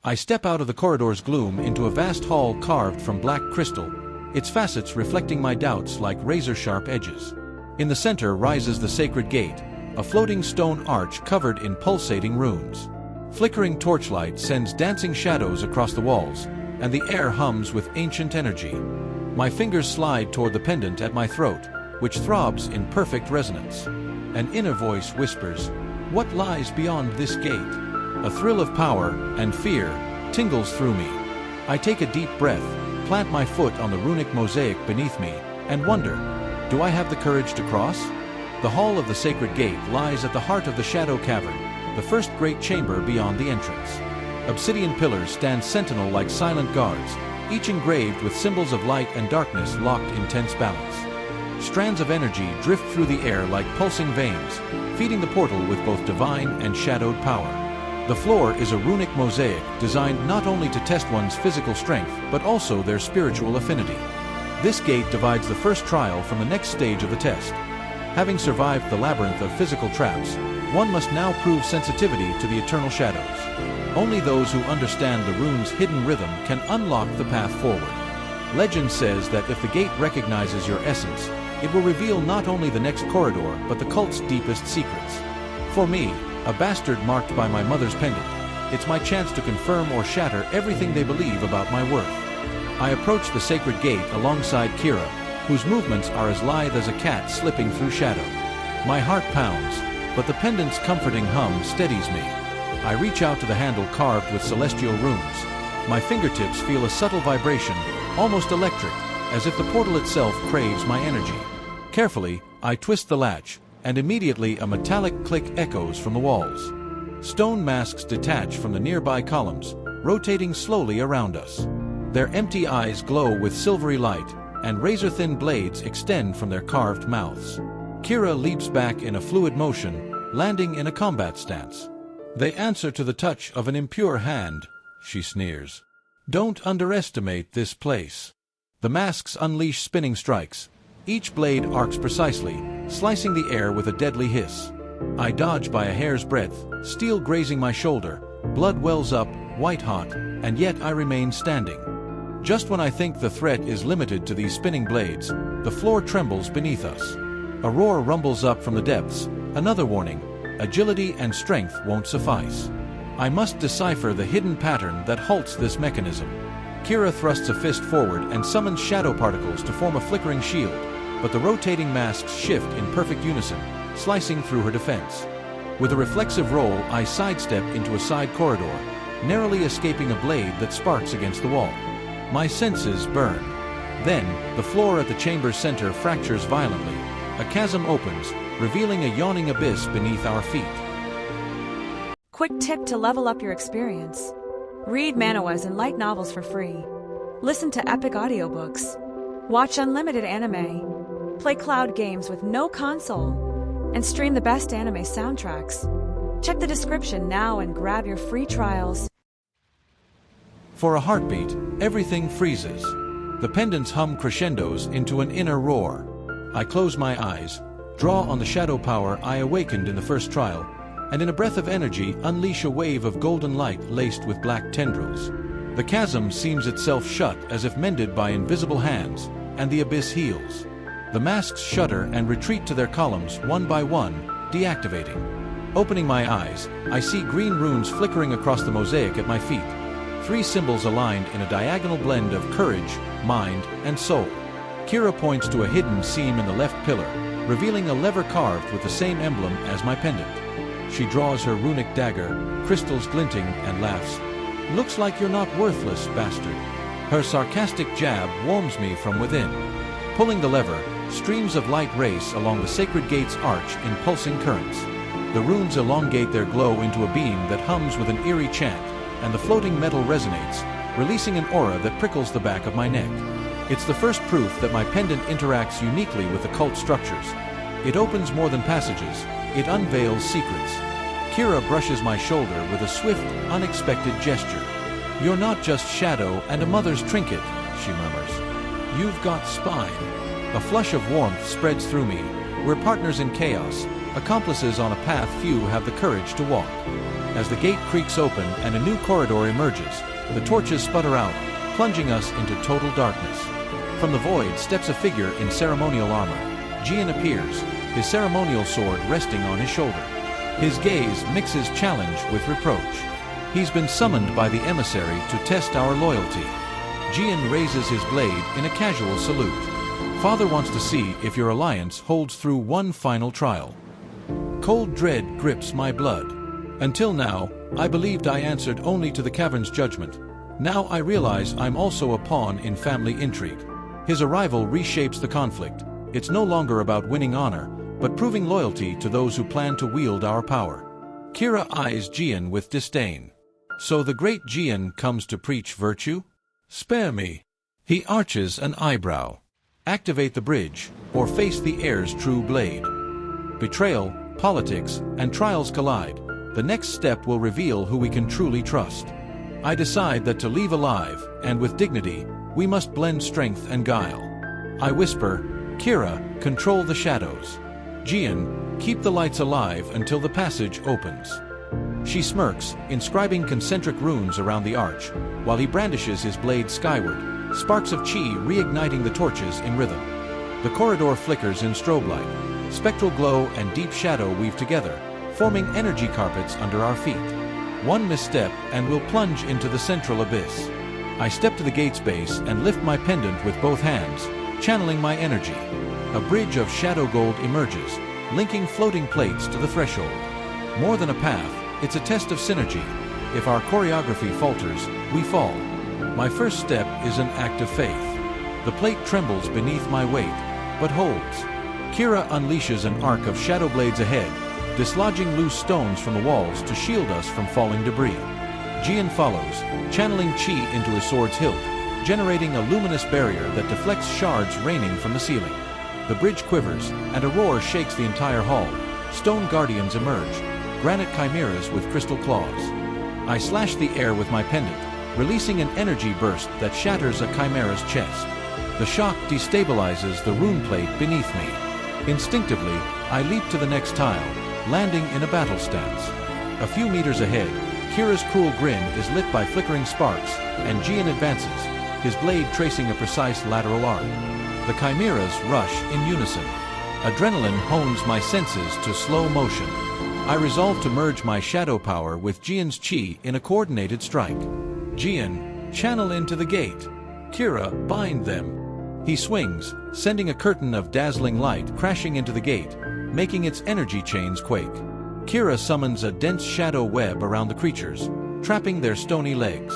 I step out of the corridor's gloom into a vast hall carved from black crystal, its facets reflecting my doubts like razor-sharp edges. In the center rises the sacred gate, a floating stone arch covered in pulsating runes. Flickering torchlight sends dancing shadows across the walls, and the air hums with ancient energy. My fingers slide toward the pendant at my throat, which throbs in perfect resonance. An inner voice whispers, "What lies beyond this gate?" A thrill of power and fear tingles through me. I take a deep breath, plant my foot on the runic mosaic beneath me, and wonder, do I have the courage to cross? The Hall of the Sacred Gate lies at the heart of the Shadow Cavern, the first great chamber beyond the entrance. Obsidian pillars stand sentinel like silent guards, each engraved with symbols of light and darkness locked in tense balance. Strands of energy drift through the air like pulsing veins, feeding the portal with both divine and shadowed power. The floor is a runic mosaic designed not only to test one's physical strength, but also their spiritual affinity. This gate divides the first trial from the next stage of the test. Having survived the labyrinth of physical traps, one must now prove sensitivity to the eternal shadows. Only those who understand the rune's hidden rhythm can unlock the path forward. Legend says that if the gate recognizes your essence, it will reveal not only the next corridor, but the cult's deepest secrets. For me, a bastard marked by my mother's pendant, it's my chance to confirm or shatter everything they believe about my worth. I approach the sacred gate alongside Kira, whose movements are as lithe as a cat slipping through shadow. My heart pounds, but the pendant's comforting hum steadies me. I reach out to the handle carved with celestial runes. My fingertips feel a subtle vibration, almost electric, as if the portal itself craves my energy. Carefully, I twist the latch, and immediately a metallic click echoes from the walls. Stone masks detach from the nearby columns, rotating slowly around us. Their empty eyes glow with silvery light, and razor-thin blades extend from their carved mouths. Kira leaps back in a fluid motion, landing in a combat stance. "They answer to the touch of an impure hand," she sneers. "Don't underestimate this place." The masks unleash spinning strikes. Each blade arcs precisely, slicing the air with a deadly hiss. I dodge by a hair's breadth, steel grazing my shoulder, blood wells up, white-hot, and yet I remain standing. Just when I think the threat is limited to these spinning blades, the floor trembles beneath us. A roar rumbles up from the depths, another warning: agility and strength won't suffice. I must decipher the hidden pattern that halts this mechanism. Kira thrusts a fist forward and summons shadow particles to form a flickering shield, but the rotating masks shift in perfect unison, slicing through her defense. With a reflexive roll, I sidestep into a side corridor, narrowly escaping a blade that sparks against the wall. My senses burn. Then, the floor at the chamber's center fractures violently. A chasm opens, revealing a yawning abyss beneath our feet. Quick tip to level up your experience. Read Manhwas and light novels for free. Listen to epic audiobooks. Watch unlimited anime. Play cloud games with no console. And stream the best anime soundtracks. Check the description now and grab your free trials. For a heartbeat, everything freezes. The pendants hum crescendos into an inner roar. I close my eyes, draw on the shadow power I awakened in the first trial, and in a breath of energy unleash a wave of golden light laced with black tendrils. The chasm seams itself shut as if mended by invisible hands, and the abyss heals. The masks shudder and retreat to their columns one by one, deactivating. Opening my eyes, I see green runes flickering across the mosaic at my feet. 3 symbols aligned in a diagonal blend of courage, mind, and soul. Kira points to a hidden seam in the left pillar, revealing a lever carved with the same emblem as my pendant. She draws her runic dagger, crystals glinting, and laughs. "Looks like you're not worthless, bastard." Her sarcastic jab warms me from within. Pulling the lever, streams of light race along the sacred gate's arch in pulsing currents. The runes elongate their glow into a beam that hums with an eerie chant, and the floating metal resonates, releasing an aura that prickles the back of my neck. It's the first proof that my pendant interacts uniquely with the cult structures. It opens more than passages, it unveils secrets. Kira brushes my shoulder with a swift, unexpected gesture. "You're not just shadow and a mother's trinket," she murmurs. "You've got spine." A flush of warmth spreads through me. We're partners in chaos, accomplices on a path few have the courage to walk. As the gate creaks open and a new corridor emerges, the torches sputter out, plunging us into total darkness. From the void steps a figure in ceremonial armor. Jian appears, his ceremonial sword resting on his shoulder. His gaze mixes challenge with reproach. He's been summoned by the emissary to test our loyalty. Jian raises his blade in a casual salute. Father wants to see if your alliance holds through one final trial. Cold dread grips my blood. Until now, I believed I answered only to the cavern's judgment. Now I realize I'm also a pawn in family intrigue. His arrival reshapes the conflict. It's no longer about winning honor, but proving loyalty to those who plan to wield our power. Kira eyes Jian with disdain. So the great Jian comes to preach virtue? Spare me. He arches an eyebrow. Activate the bridge, or face the heir's true blade. Betrayal, politics, and trials collide. The next step will reveal who we can truly trust. I decide that to leave alive, and with dignity, we must blend strength and guile. I whisper, Kira, control the shadows. Jian, keep the lights alive until the passage opens. She smirks, inscribing concentric runes around the arch, while he brandishes his blade skyward, sparks of chi reigniting the torches in rhythm. The corridor flickers in strobe light. Spectral glow and deep shadow weave together, forming energy carpets under our feet. One misstep and we'll plunge into the central abyss. I step to the gate's base and lift my pendant with both hands, channeling my energy. A bridge of shadow gold emerges, linking floating plates to the threshold. More than a path, it's a test of synergy. If our choreography falters, we fall. My first step is an act of faith. The plate trembles beneath my weight, but holds. Kira unleashes an arc of shadow blades ahead, dislodging loose stones from the walls to shield us from falling debris. Jian follows, channeling chi into his sword's hilt, generating a luminous barrier that deflects shards raining from the ceiling. The bridge quivers, and a roar shakes the entire hall. Stone guardians emerge, granite chimeras with crystal claws. I slash the air with my pendant, releasing an energy burst that shatters a chimera's chest. The shock destabilizes the rune plate beneath me. Instinctively, I leap to the next tile, landing in a battle stance. A few meters ahead, Kira's cruel grin is lit by flickering sparks, and Jian advances, his blade tracing a precise lateral arc. The chimeras rush in unison. Adrenaline hones my senses to slow motion. I resolve to merge my shadow power with Jian's chi in a coordinated strike. Jian, channel into the gate. Kira, bind them. He swings, sending a curtain of dazzling light crashing into the gate, making its energy chains quake. Kira summons a dense shadow web around the creatures, trapping their stony legs.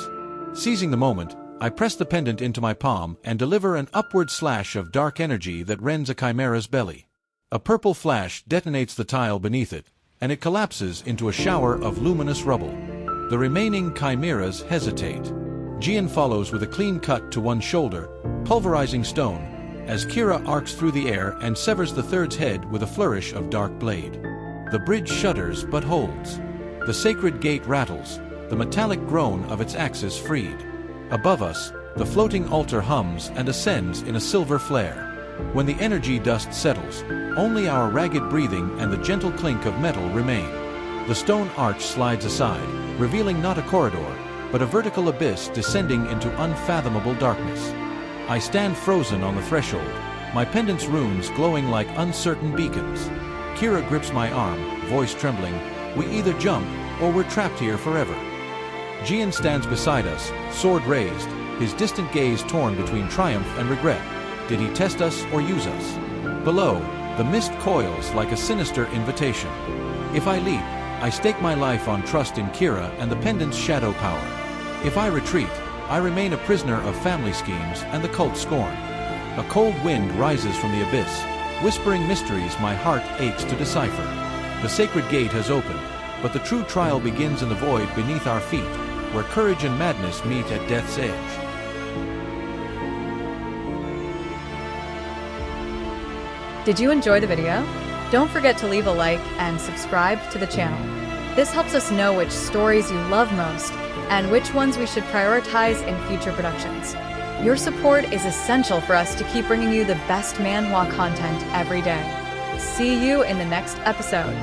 Seizing the moment, I press the pendant into my palm and deliver an upward slash of dark energy that rends a chimera's belly. A purple flash detonates the tile beneath it, and it collapses into a shower of luminous rubble. The remaining chimeras hesitate. Jian follows with a clean cut to one shoulder, pulverizing stone, as Kira arcs through the air and severs the third's head with a flourish of dark blade. The bridge shudders but holds. The sacred gate rattles, the metallic groan of its axis freed. Above us, the floating altar hums and ascends in a silver flare. When the energy dust settles, only our ragged breathing and the gentle clink of metal remain. The stone arch slides aside, revealing not a corridor, but a vertical abyss descending into unfathomable darkness. I stand frozen on the threshold, my pendant's runes glowing like uncertain beacons. Kira grips my arm, voice trembling. We either jump, or we're trapped here forever. Jian stands beside us, sword raised, his distant gaze torn between triumph and regret. Did he test us or use us? Below, the mist coils like a sinister invitation. If I leap, I stake my life on trust in Kira and the pendant's shadow power. If I retreat, I remain a prisoner of family schemes and the cult scorn. A cold wind rises from the abyss, whispering mysteries my heart aches to decipher. The sacred gate has opened, but the true trial begins in the void beneath our feet, where courage and madness meet at death's edge. Did you enjoy the video? Don't forget to leave a like and subscribe to the channel. This helps us know which stories you love most and which ones we should prioritize in future productions. Your support is essential for us to keep bringing you the best manhwa content every day. See you in the next episode.